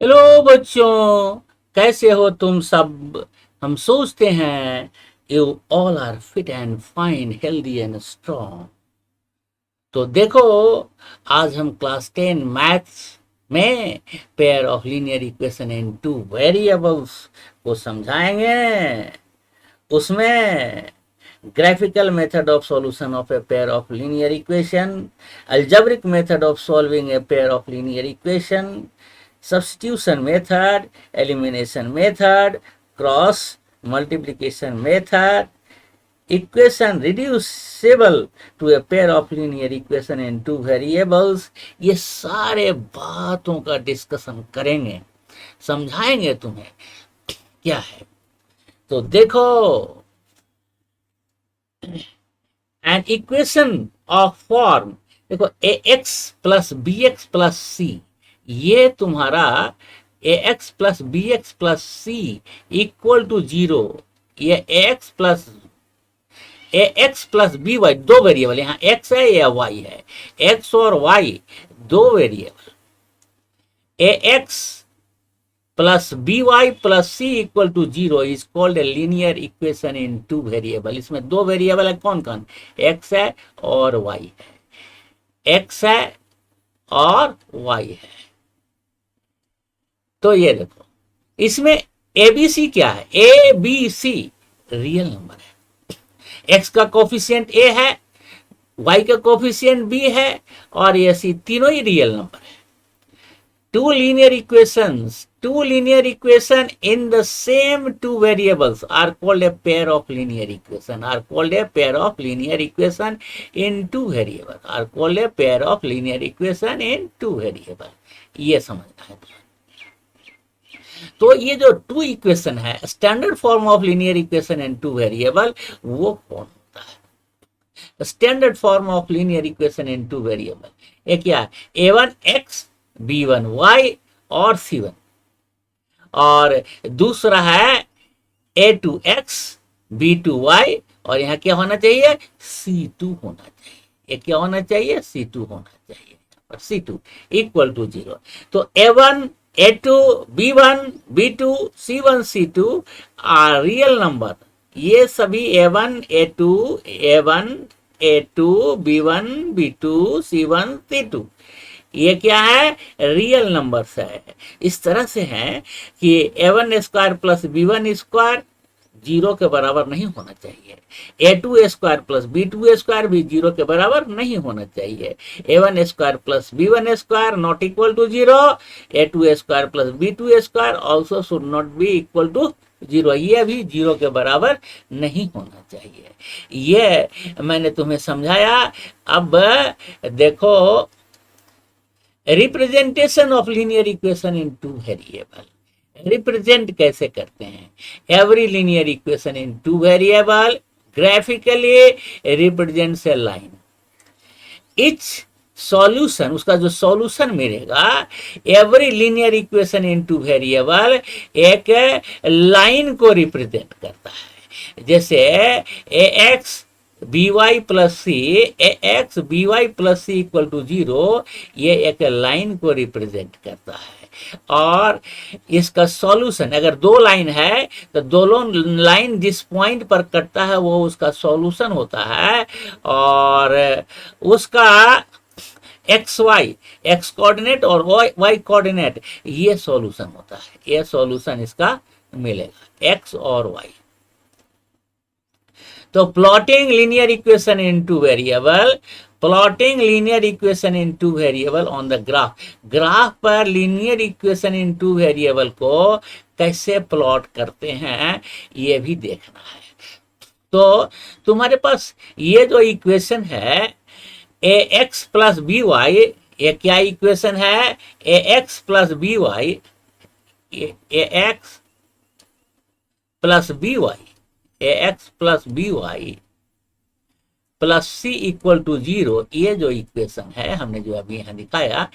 Hello बच्चों, कैसे हो तुम सब। हम सोचते हैं you all are fit and fine, healthy and strong. तो देखो, आज हम क्लास 10 मैथ्स में pair of linear equation in two variables को समझाएंगे। उसमें graphical method of solution of a pair of linear equation, algebraic method of solving a pair of linear equation, substitution method, elimination method, cross multiplication method, equation reducible to a pair of linear equation in two variables। ये सारे बातों का discussion करेंगे, समझाएंगे तुम्हें क्या है। तो देखो, एन इक्वेशन ऑफ फॉर्म, देखो A x plus B X plus C, ये तुम्हारा A x plus B X plus C equal to zero. ये A x plus B Y, दो वेरिएबल, यहाँ एक्स है या वाई है, एक्स और वाई दो variable. A x plus B Y plus C equal to zero is called a linear equation in two variable. इसमें दो वेरिएबल है, कौन कौन, एक्स है और वाई है, एक्स है और वाई है। तो ये देखो, इसमें एबीसी क्या है, A B C real number है। एक्स का कोफिशियंट ए है, वाई का कोफिशियंट बी है और ये सी, तीनों ही रियल नंबर है। Two linear equation in the same two variables are called a pair of linear equation, are called a pair of linear equation in two variables, are called a pair of linear equation in two variables। ये समझना है। तो ये जो two equation है, standard form of linear equation in two variable, वो कौन होता है। Standard form of linear equation in two variable ये क्या है, a1 x b1 y और c1, और दूसरा है a2x b2y, और यहाँ क्या होना चाहिए, c2 होना चाहिए। ये क्या होना चाहिए, c2 होना चाहिए, और c2 इक्वल टू जीरो। तो a1 a2 b1 b2 c1 c2 are real number. ये सभी a1 a2 a1 a2 b1 b2 c1 c2 ये क्या है, रियल नंबर्स है। इस तरह से है कि a1 square plus b1 square zero के बराबर नहीं होना चाहिए, a2 square plus b2 square भी जीरो के बराबर नहीं होना चाहिए, a1 square plus b1 square not equal to zero, a2 square plus b2 square also should not be equal to zero, ये भी जीरो के बराबर नहीं होना चाहिए। ये मैंने तुम्हें समझाया। अब देखो, representation of linear equation in two variable, represent कैसे करते हैं every linear equation in two variable, graphically represents a line. Each solution, उसका जो सॉल्यूशन मिलेगा, every linear equation in two variable एक लाइन को रिप्रेजेंट करता है। जैसे A X B Y plus C, A X B Y plus C equal to zero, ये एक लाइन को रिप्रेजेंट करता है। और इसका सॉल्यूशन, अगर दो लाइन है तो दोनों लाइन जिस पॉइंट पर कटता है वो उसका सॉल्यूशन होता है, और उसका एक्स वाई, एक्स कोऑर्डिनेट और वाई कोऑर्डिनेट, ये सॉल्यूशन होता है। ये सॉल्यूशन इसका मिलेगा, एक्स और वाई। तो plotting linear equation into variable, plotting linear equation into variable on the graph, graph पर लीनियर इक्वेशन इनटू वेरिएबल को कैसे प्लॉट करते हैं ये भी देखना है। तो तुम्हारे पास ये जो इक्वेशन है ए एक्स प्लस बी वाई, ये क्या इक्वेशन है, ए x plus B Y, A x plus B Y, A x plus B Y plus C equal to zero, ये जो इक्वेशन है हमने जो अभी यहां दिखाया,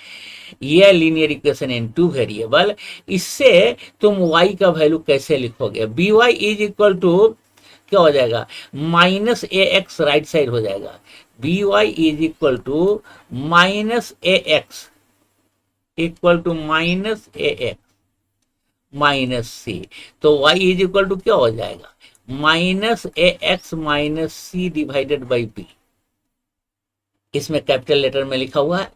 ये linear equation in two variable. इससे तुम y का वैल्यू कैसे लिखोगे, b y is equal to क्या हो जाएगा, minus a x, right side हो जाएगा, b y is equal to minus a x, equal to minus a x. Minus c, तो y इज इक्वल टू क्या हो जाएगा, minus a x minus c divided by b. इसमें capital letter में लिखा हुआ है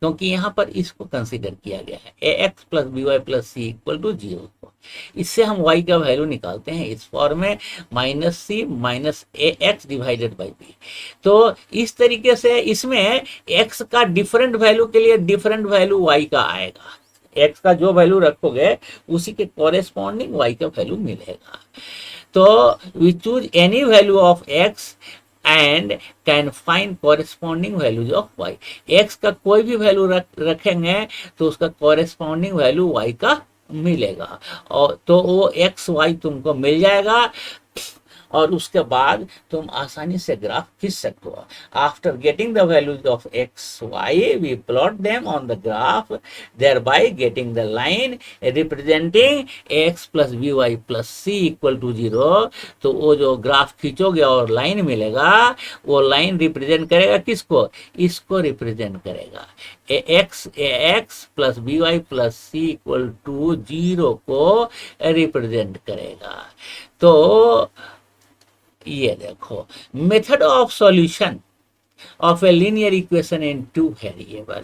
क्योंकि यहां पर इसको कंसीडर किया गया है, ए x plus B Y plus C equal to zero. इससे हम y का वैल्यू निकालते हैं इस फॉर्म में, minus c minus a x divided by b. तो इस तरीके से इसमें x का डिफरेंट वैल्यू के लिए डिफरेंट वैल्यू y का आएगा, x का जो वैल्यू रखोगे उसी के कॉरेस्पॉन्डिंग y का वैल्यू मिलेगा। तो we choose any value of x and can find corresponding values of y। x का कोई भी वैल्यू रखेंगे तो उसका कॉरेस्पॉन्डिंग वैल्यू y का मिलेगा, और तो वो एक्स वाई तुमको मिल जाएगा, और उसके बाद तुम आसानी से ग्राफ खींच सकते हो। After getting the values of x y we plot them on the graph, thereby getting the line representing x plus B Y plus C equal to zero. तो वो जो ग्राफ खींचोगे और लाइन मिलेगा, वो line represent करेगा किसको, इसको represent करेगा, a x plus B Y plus C equal to zero को रिप्रेजेंट करेगा। तो ये देखो, method of solution of a linear equation in two variable.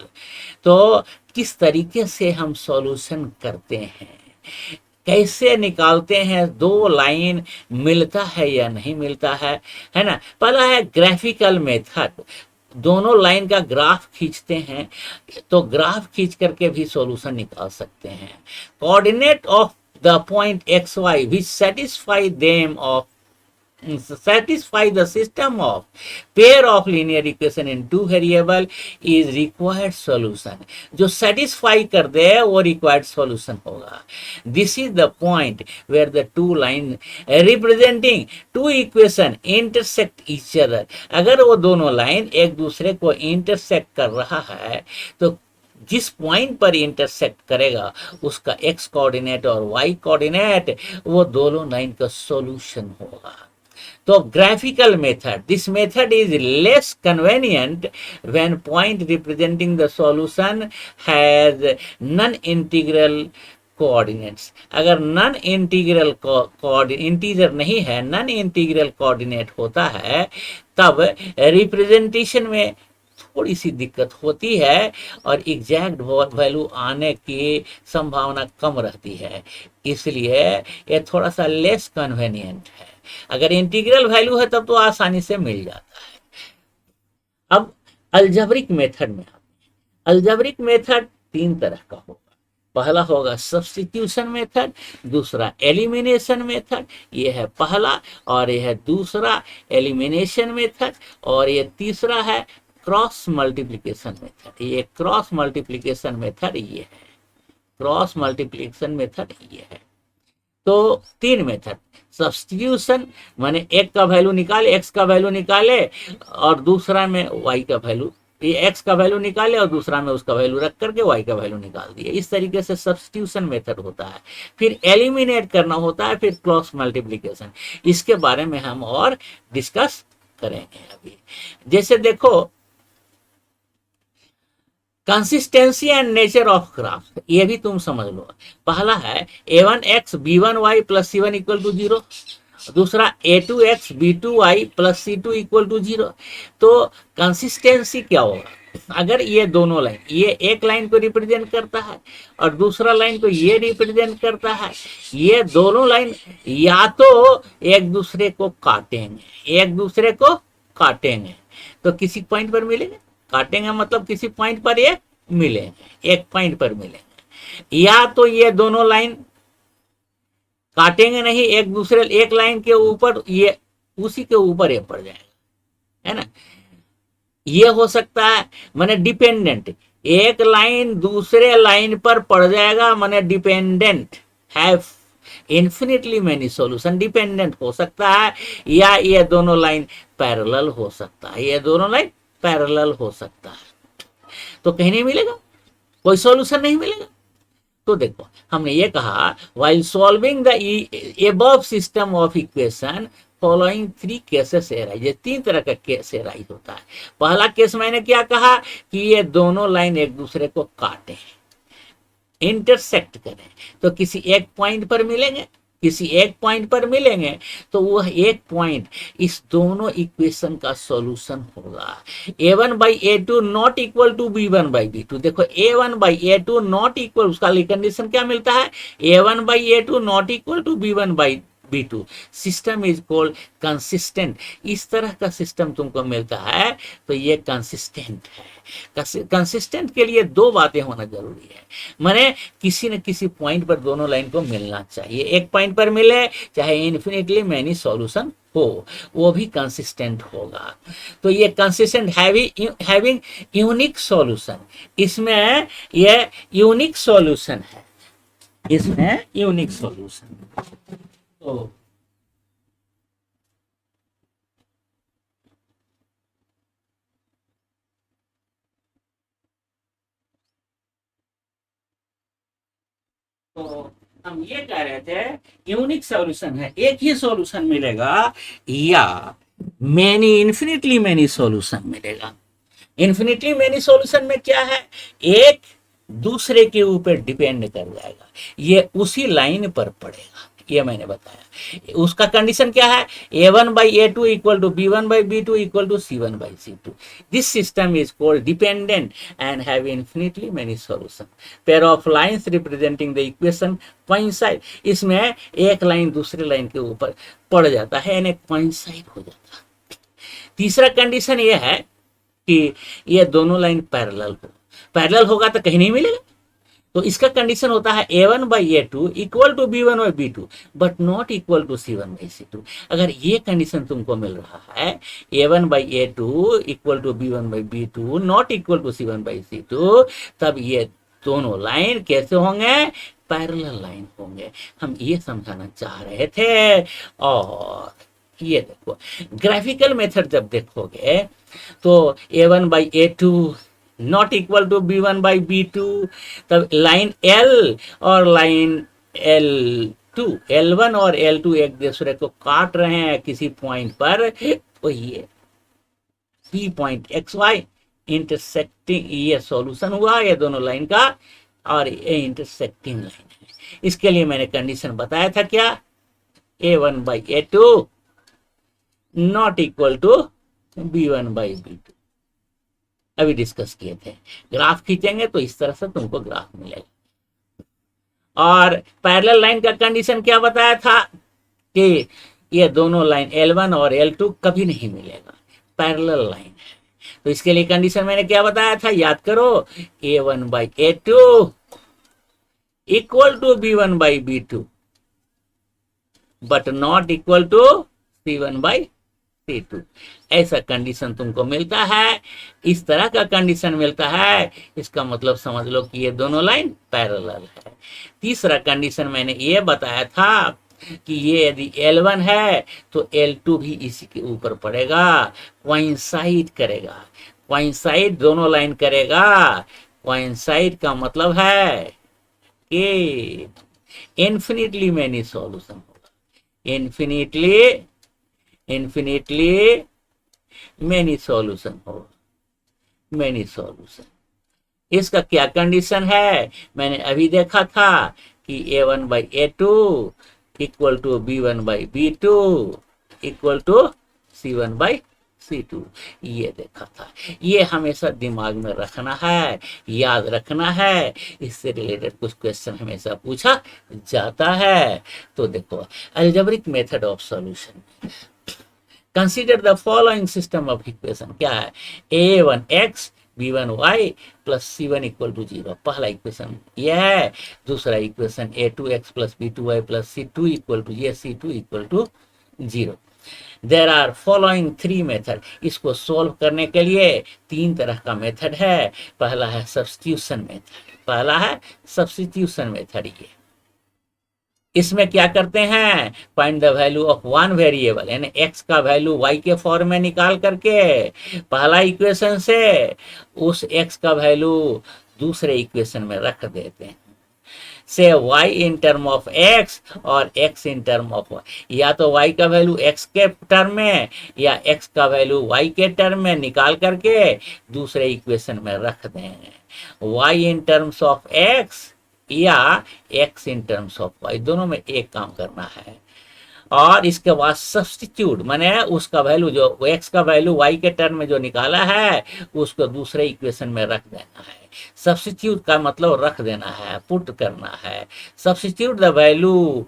तो किस तरीके से हम सॉल्यूशन करते हैं, कैसे निकालते हैं, दो लाइन मिलता है या नहीं मिलता है ना। पहला है ग्राफिकल मेथड, दोनों लाइन का ग्राफ खींचते हैं, तो ग्राफ खींच करके भी सॉल्यूशन निकाल सकते हैं। Coordinate of the point x y which satisfy the system of pair of linear equation in two variable is required solution। जो satisfy कर दे वो required solution होगा। This is the point where the two line representing two equation intersect each other। अगर वो दोनों line एक दूसरे को intersect कर रहा है तो जिस पॉइंट पर इंटरसेक्ट करेगा उसका x कोऑर्डिनेट और y कोऑर्डिनेट वो दोनों लाइन का सॉल्यूशन होगा। तो graphical method, this method is less convenient when point representing the solution has non integral coordinates. अगर नॉन इंटीग्रल इंटीजर नहीं है, नॉन इंटीग्रल कोऑर्डिनेट होता है, तब रिप्रेजेंटेशन में थोड़ी सी दिक्कत होती है और एग्जैक्ट वैल्यू आने की संभावना कम रहती है, इसलिए ये थोड़ा सा लेस कन्वेनियंट है। अगर इंटीग्रल वैल्यू है तब तो आसानी से मिल जाता है। अब अलजेब्रिक मेथड में, अलजेब्रिक मेथड तीन तरह का होगा। पहला होगा सब्स्टिट्यूशन मेथड, दूसरा एलिमिनेशन मेथड, ये है पहला, और यह है दूसरा एलिमिनेशन मेथड, और ये तीसरा है क्रॉस मल्टीप्लिकेशन मेथड। ये क्रॉस मल्टीप्लिकेशन मेथड ये है, क्रॉस मल्टीप्लिकेशन मेथड ये है। तो तीन मेथड, सब्स्टिट्यूशन माने एक का वैल्यू निकाले, एक्स का वैल्यू निकाले, और दूसरा में वाई का वैल्यू, ये एक्स का वैल्यू निकाले और दूसरा में उसका वैल्यू रख करके वाई का वैल्यू निकाल दिए। इस तरीके से सब्स्टिट्यूशन मेथड होता है। फिर एलिमिनेट करना होता है, फिर क्रॉस मल्टीप्लिकेशन। इसके बारे में हम और डिस्कस करेंगे अभी। जैसे देखो, consistency and nature of graph, ये भी तुम समझ लो। पहला है a1x b1y plus c1 equal to zero, दूसरा a2x b2y plus c2 equal to zero. तो कंसिस्टेंसी क्या होगा, अगर ये दोनों लाइन, ये एक लाइन को रिप्रेजेंट करता है और दूसरा लाइन को ये रिप्रेजेंट करता है, ये दोनों लाइन या तो एक दूसरे को काटेंगे, एक दूसरे को काटेंगे तो किसी पॉइंट पर मिलेंगे, काटेंगे मतलब किसी पॉइंट पर ये मिलेंगे, एक पॉइंट पर मिलेंगे, या तो ये दोनों लाइन काटेंगे नहीं, एक दूसरे, एक लाइन के ऊपर ये उसी के ऊपर ये पड़ जाएगा, है ना। ये हो सकता है माने डिपेंडेंट, एक लाइन दूसरे लाइन पर पड़ जाएगा माने dependent, have infinitely many solution, dependent हो सकता है, या ये दोनों लाइन पैरेलल हो सकता है, ये दोनों लाइन पैरेलल हो सकता है। तो कहीं नहीं मिलेगा, कोई सॉल्यूशन नहीं मिलेगा। तो देखो, हमने ये कहा while solving the above system of equation following three cases arise, ये तीन तरह का केस एराइज होता है। पहला केस मैंने क्या कहा कि ये दोनों लाइन एक दूसरे को काटे, इंटरसेक्ट करें तो किसी एक पॉइंट पर मिलेंगे, किसी एक पॉइंट पर मिलेंगे, तो वह एक पॉइंट इस दोनों इक्वेशन का सॉल्यूशन होगा। a1 by a two not equal to b1 by b2। देखो a1 by a two not equal, उसका कंडीशन क्या मिलता है, a1 by a two not equal to b1 by B2। System is called consistent. इस तरह का system तुमको मिलता है तो ये कंसिस्टेंट है। कंसिस्टेंट के लिए दो बातें होना जरूरी है, माने किसी न किसी पॉइंट पर दोनों लाइन को मिलना चाहिए। एक पॉइंट पर मिले चाहे इन्फिनिटली मैनी सॉल्यूशन हो, वो भी कंसिस्टेंट होगा। तो ये कंसिस्टेंट हैविंग यूनिक सॉल्यूशन, इसमें ये यूनिक सॉल्यूशन है, इसमें यूनिक सॉल्यूशन। तो तो हम ये कह रहे थे यूनिक सॉल्यूशन है, एक ही सॉल्यूशन मिलेगा या मैनी इन्फिनिटली मैनी सॉल्यूशन मिलेगा। इन्फिनिटली मैनी सॉल्यूशन में क्या है, एक दूसरे के ऊपर डिपेंड कर जाएगा, ये उसी लाइन पर पड़ेगा, ये मैंने बताया। उसका कंडीशन क्या है, a1 by a two equal to b1 by b2 equal to c1 by c2। This system is called dependent and have infinitely many solution. Pair of lines representing the equation coincide, इसमें एक line दूसरे line के ऊपर पड़ जाता है यानी coincide हो जाता है। तीसरा कंडीशन ये है कि ये दोनों लाइन पैरेलल हो, पैरेलल होगा तो कहीं नहीं मिलेगा। तो इसका कंडीशन होता है a1 by a two equal to b1 by b2 but not equal to c1 by c2। अगर ये कंडीशन तुमको मिल रहा है a1 by a two equal to b1 by b2 not equal to c1 by c2, तब ये दोनों line कैसे होंगे, पैरेलल लाइन होंगे। हम ये समझाना चाह रहे थे। और ये देखो ग्राफिकल मेथड जब देखोगे तो a1 by a two not equal to b1 by b2, तब लाइन L और लाइन L2, L1 और L2 एक दूसरे को काट रहे हैं किसी पॉइंट पर, तो ये P पॉइंट XY इंटरसेक्टिंग, ये सॉल्यूशन हुआ ये दोनों लाइन का, और ये इंटरसेक्टिंग लाइन है। इसके लिए मैंने कंडीशन बताया था क्या, a1 by a two not equal to b1 by b2, अभी डिस्कस किए थे। ग्राफ खींचेंगे तो इस तरह से तुमको ग्राफ मिलेगा। और पैरेलल लाइन का कंडीशन क्या बताया था कि ये दोनों लाइन L1 और L2 कभी नहीं मिलेगा, पैरेलल लाइन है। तो इसके लिए कंडीशन मैंने क्या बताया था, याद करो, a1 by a two equal to b1 by b2 but not equal to c1 by c2। ऐसा कंडीशन तुमको मिलता है, इस तरह का कंडीशन मिलता है, इसका मतलब समझ लो कि ये दोनों लाइन पैरेलल है। तीसरा कंडीशन मैंने ये बताया था कि ये यदि L1 है तो L2 भी इसी के ऊपर पड़ेगा, कोइंसाइड करेगा, कोइंसाइड दोनों लाइन करेगा। कोइंसाइड का मतलब है कि इन्फिनिटली मैनी सॉल्यूशन होगा, इन्फिनिटली मैनी सॉल्यूशन होगा, मैनी सॉल्यूशन। इसका क्या कंडीशन है, मैंने अभी देखा था कि a1 by a two equal to b1 by b2 equal to c1 by c2, ये देखा था। ये हमेशा दिमाग में रखना है, याद रखना है, इससे रिलेटेड कुछ क्वेश्चन हमेशा पूछा जाता है। तो देखो algebraic method of solution, consider the following system of equation, क्या है, a1x b1y plus c1 equal to 0, पहला इक्वेशन यह है। दूसरा equation a2x plus b2y plus c2 equal to, ये c2 equal to 0। There are following 3 method, इसको solve करने के लिए 3 तरह का मेथड है। पहला है सब्स्टिट्यूशन मेथड, पहला है सब्स्टिट्यूशन मेथड। ये इसमें क्या करते हैं, find the value of one variable, यानी x का वैल्यू y के फॉर्म में निकाल करके पहला इक्वेशन से उस x का वैल्यू दूसरे इक्वेशन में रख देते हैं। से y in term of x और x in term of y, या तो y का वैल्यू x के टर्म में या x का वैल्यू y के टर्म में निकाल करके दूसरे इक्वेशन में रख दें। y in terms of x या x in terms of y, दोनों में एक काम करना है। और इसके बाद सब्स्टिट्यूट, माने उसका वैल्यू जो x का वैल्यू y के टर्म में जो निकाला है उसको दूसरे इक्वेशन में रख देना है। सब्स्टिट्यूट का मतलब रख देना है, पुट करना है। Substitute the value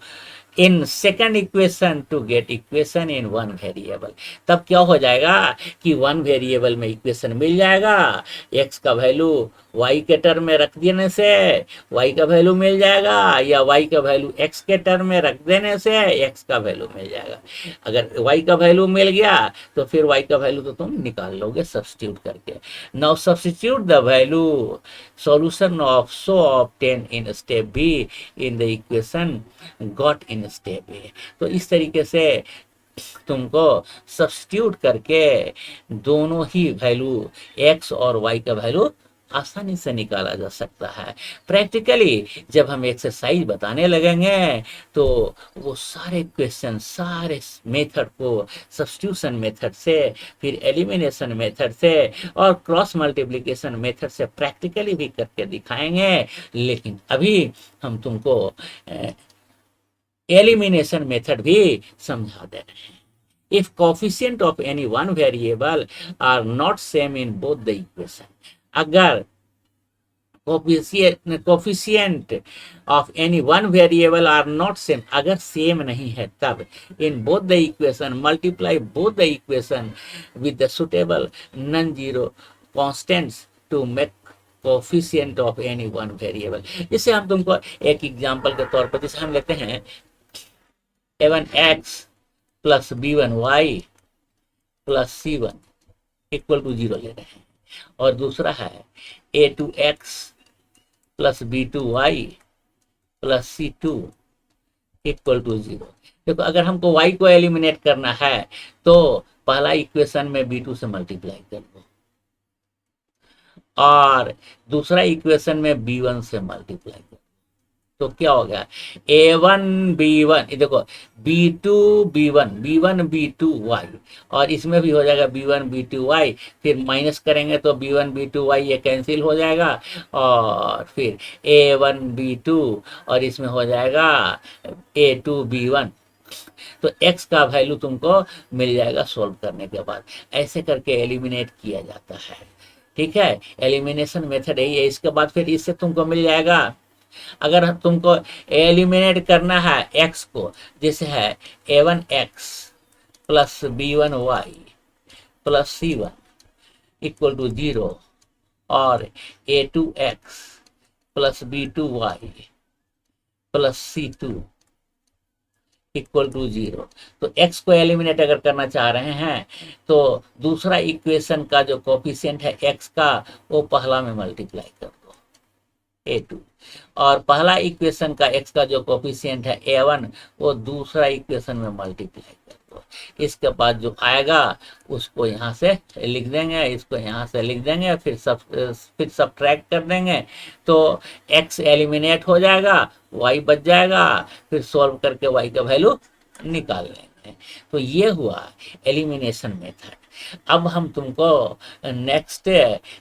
in second equation to get equation in one variable. तब क्या हो जाएगा कि वन वेरिएबल में इक्वेशन मिल जाएगा। x का वैल्यू y के टर्म में रख देने से y का वैल्यू मिल जाएगा, या y का वैल्यू x के टर्म में रख देने से x का वैल्यू मिल जाएगा। अगर y का वैल्यू मिल गया तो फिर y का वैल्यू तो तुम निकाल लोगे सब्स्टिट्यूट करके। Now substitute the value solution of so obtain in step B in the equation got in step A. तो इस तरीके से तुमको सब्स्टिट्यूट करके दोनों ही वैल्यू x और y का वैल्यू आसानी से निकाला जा सकता है। प्रैक्टिकली जब हम एक्सरसाइज बताने लगेंगे तो वो सारे क्वेश्चन, सारे मेथड को सब्स्टिट्यूशन मेथड से, फिर एलिमिनेशन मेथड से और क्रॉस मल्टीप्लिकेशन मेथड से प्रैक्टिकली भी करके दिखाएंगे। लेकिन अभी हम तुमको एलिमिनेशन मेथड भी समझा दे रहे हैं। If coefficient of any one variable are not same in both the equation, अगर coefficient of any one variable are not same, अगर सेम नहीं है तब in both the equation multiply both the equation with the suitable non zero constants to make coefficient of any one variable. जैसे हम तुमको एक example के तौर पर, जैसे हम लेते हैं a1x plus b1y plus c1 equal to 0 ले रहे हैं, और दूसरा है a2x plus b2y plus c2 equal to 0। देखो अगर हमको y को एलिमिनेट करना है तो पहला इक्वेशन में b2 से मल्टीप्लाई कर दो, और दूसरा इक्वेशन में b1 से मल्टीप्लाई कर दो। तो क्या हो गया a1 b1, देखो b2 b1 b1 b2 y, और इसमें भी हो जाएगा b1 b2 y, फिर माइनस करेंगे तो b1 b2 y ये कैंसिल हो जाएगा, और फिर a1 b2 और इसमें हो जाएगा a2 b1। तो x का वैल्यू तुमको मिल जाएगा सोल्व करने के बाद। ऐसे करके एलिमिनेट किया जाता है। ठीक है, एलिमिनेशन मेथड यही है। इसके बाद फिर इससे तुमको मिल जाएगा, अगर तुमको एलिमिनेट करना है x को, जैसे है a1x plus b1y plus c1 equal to 0, और a2x plus b2y plus c2 equal to 0। तो x को एलिमिनेट अगर करना चाह रहे हैं तो दूसरा इक्वेशन का जो कोफिशिएंट है x का, वो पहला में मल्टीप्लाई कर दो a2, और पहला इक्वेशन का x का जो कोफिशिएंट है a1, वो दूसरा इक्वेशन में मल्टीप्लाई कर दो। इसके बाद जो आएगा उसको यहाँ से लिख देंगे, इसको यहाँ से लिख देंगे, फिर सब्ट्रैक्ट कर देंगे तो x एलिमिनेट हो जाएगा, y बच जाएगा, फिर सॉल्व करके y का वैल्यू निकाल लेंगे। तो ये हुआ एलिमिनेशन मेथड। अब हम तुमको नेक्स्ट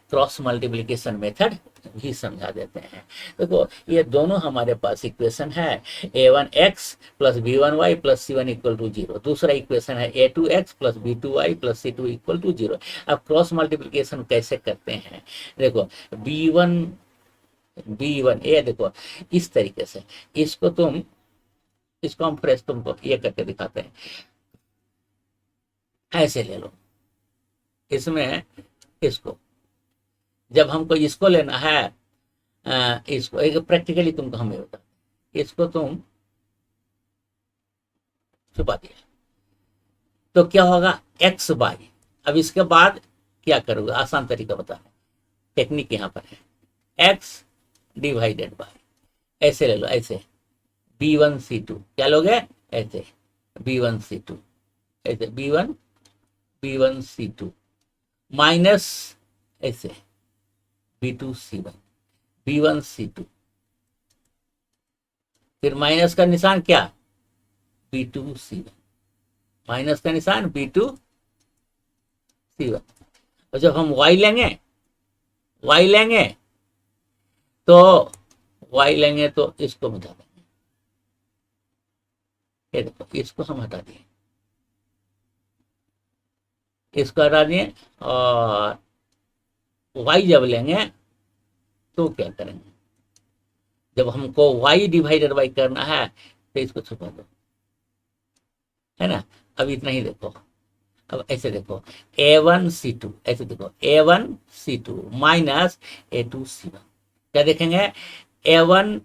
क्रॉस मल्टीप्लिकेशन मेथड भी समझा देते हैं। देखो ये दोनों हमारे पास इक्वेशन है, a1x plus b1y plus c1 equal to 0। दूसरा इक्वेशन है a2x plus b2y plus c2 equal to 0। अब क्रॉस मल्टीप्लिकेशन कैसे करते हैं, देखो b1 ये देखो इस तरीके से, इसको हम फ्रेश तुमको ये करके दिखाते हैं। ऐसे ले लो, इसमें इसको जब हमको इसको लेना है, इसको एक प्रैक्टिकली तुमको हमें बता, इसको तुम छुपा दिया तो क्या होगा x बाई। अब इसके बाद क्या करोगे, आसान तरीका बता रहे, टेक्निक यहाँ पर है, x डिवाइडेड बाई, ऐसे ले लो, ऐसे b1 c2 क्या लोगे, ऐसे b1 c2, ऐसे b1 c2 माइनस ऐसे b2 c1 b1 c2, फिर माइनस का निशान क्या b2 c1, माइनस का निशान b2 c1। और जब हम y लेंगे तो y लेंगे तो इसको बता देंगे। ये देखो इसको हम हटा दिए, इसको हटा दिए, और y जब लेंगे तो क्या करेंगे, जब हमको y डिवाइडेड बाई करना है तो इसको छुपा दो, है ना। अब इतना ही देखो, अब ऐसे देखो A1C2, ऐसे देखो A1C2 माइनस A2C1, क्या देखेंगे A1।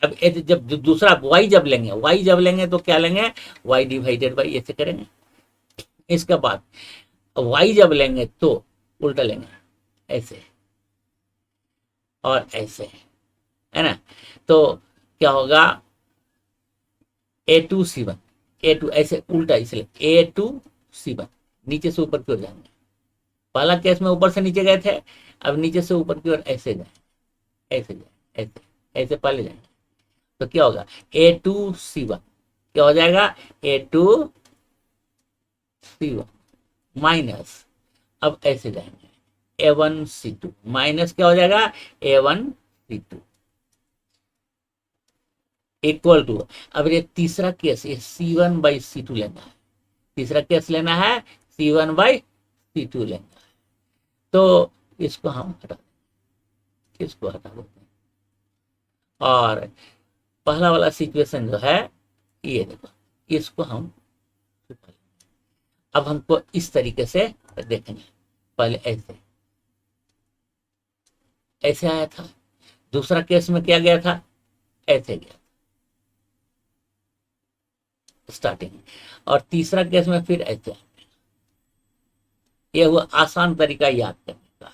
अब जब दूसरा y जब लेंगे, y जब लेंगे तो क्या लेंगे, y डिवाइडेड बाई ऐसे करेंगे। इसके बाद y जब लेंगे तो उल्टा लेंगे, ऐसे और ऐसे, है ना। तो क्या होगा A2C1, A2 ऐसे उल्टा, इसलिए A2C1 नीचे से ऊपर की ओर जाएंगे। पहला केस में ऊपर से नीचे गए थे, अब नीचे से ऊपर की ओर ऐसे जाए, ऐसे जाए, ऐसे ऐसे पहले जाएंगे तो क्या होगा A2C1, क्या हो जाएगा A2C1 माइनस, अब ऐसे जाएंगे A1C2 माइनस, क्या हो जाएगा A1C2 इक्वल टू। अब ये तीसरा केस, ये C1/C2 लेना है, तीसरा केस लेना है C1/C2 लेना है। तो इसको हम हटा दें, इसको हटा देते हैं, और पहला वाला सिचुएशन जो है ये देखो, इसको हम, अब हमको इस तरीके से देखेंगे। पहले ऐसे ऐसे आया था, दूसरा केस में क्या गया था, ऐसे गया स्टार्टिंग, और तीसरा केस में फिर ऐसे। ये हुआ आसान तरीका याद करने का।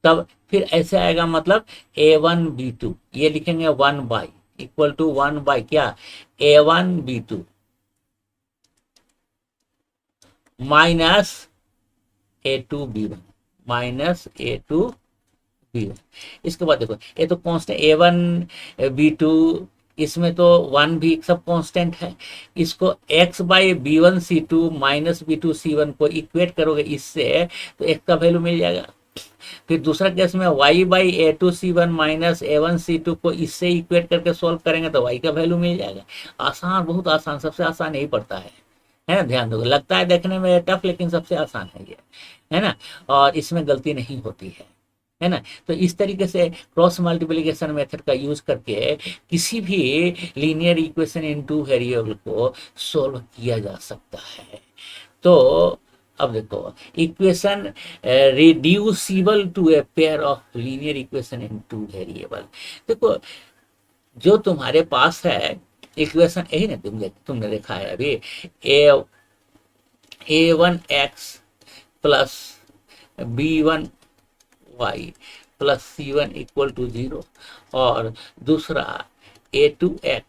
तब फिर ऐसे आएगा, मतलब A1B2, ये लिखेंगे 1 इक्वल टू 1 क्या A1B2 minus A2B1 minus A2B1। इसके बाद देखो ये तो कांस्टेंट A1B2, इसमें तो 1 भी सब कांस्टेंट है। इसको x/B1C2 माइनस B2C1 को इक्वेट करोगे इससे, तो x का वैल्यू मिल जाएगा। फिर दूसरा केस में y/A2C1 माइनस A1C2 को इससे इक्वेट करके सॉल्व करेंगे तो y का वैल्यू मिल जाएगा। आसान, बहुत आसान, सबसे आसान यही पड़ता है ना। ध्यान दो, लगता है देखने में टफ, लेकिन सबसे आसान है ये, है ना, और इसमें गलती नहीं होती है ना। तो इस तरीके से क्रॉस मल्टीप्लिकेशन मेथड का यूज करके किसी भी linear equation in two variable को सॉल्व किया जा सकता है। तो अब देखो equation reducible to a pair of linear equation in two variable. देखो जो तुम्हारे पास है इक्वेशन, यही ना तुमने देखा है अभी, A1x plus B1y plus C1 equal to 0, और दूसरा A2x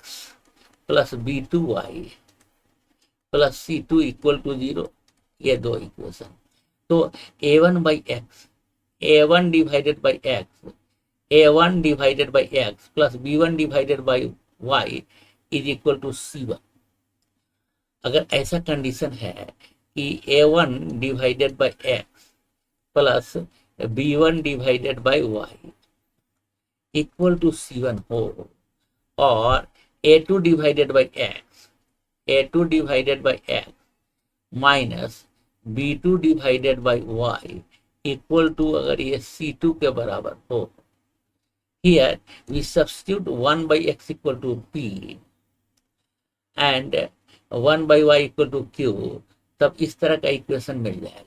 plus B2y plus C2 equal to 0, ये दो इक्वेशन। तो A1/x, A1 divided by x, A1 divided by x plus B1 divided by y is equal to C1। अगर ऐसा condition है कि A1 divided by x plus B1 divided by y equal to C1 हो, और A2 divided by x, A2 divided by x minus B2 divided by y equal to, अगर ये C2 के बराबर हो, here we substitute 1/x equal to p and 1/y equal to q, तब इस तरह का इक्वेशन मिल जाएगा।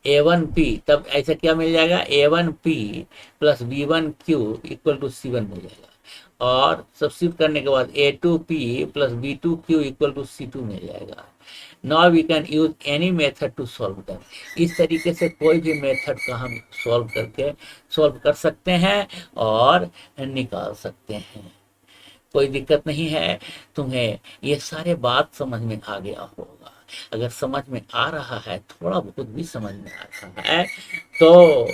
A1p, तब ऐसा क्या मिल जाएगा, A1p plus B1q equal to C1 मिल जाएगा, और सब्स्टिट्यूट करने के बाद A2p plus B2q equal to C2 मिल जाएगा। Now we can use any method to solve that. इस तरीके से कोई भी मेथड का हम सॉल्व कर सकते हैं और निकाल सकते हैं, कोई दिक्कत नहीं है। तुम्हें ये सारे बात समझ में आ गया होगा। अगर समझ में आ रहा है, थोड़ा बहुत भी समझ में आ रहा है, तो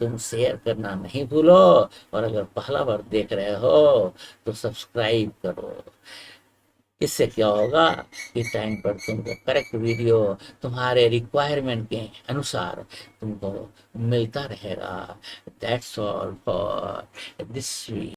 तुम शेयर करना नहीं भूलो, और अगर पहला बार देख रहे हो तो सब्सक्राइब करो। इससे क्या होगा कि टाइम पर तुमको करेक्ट वीडियो तुम्हारे रिक्वायरमेंट के अनुसार तुमको मिलता रहेगा। That's all for this video.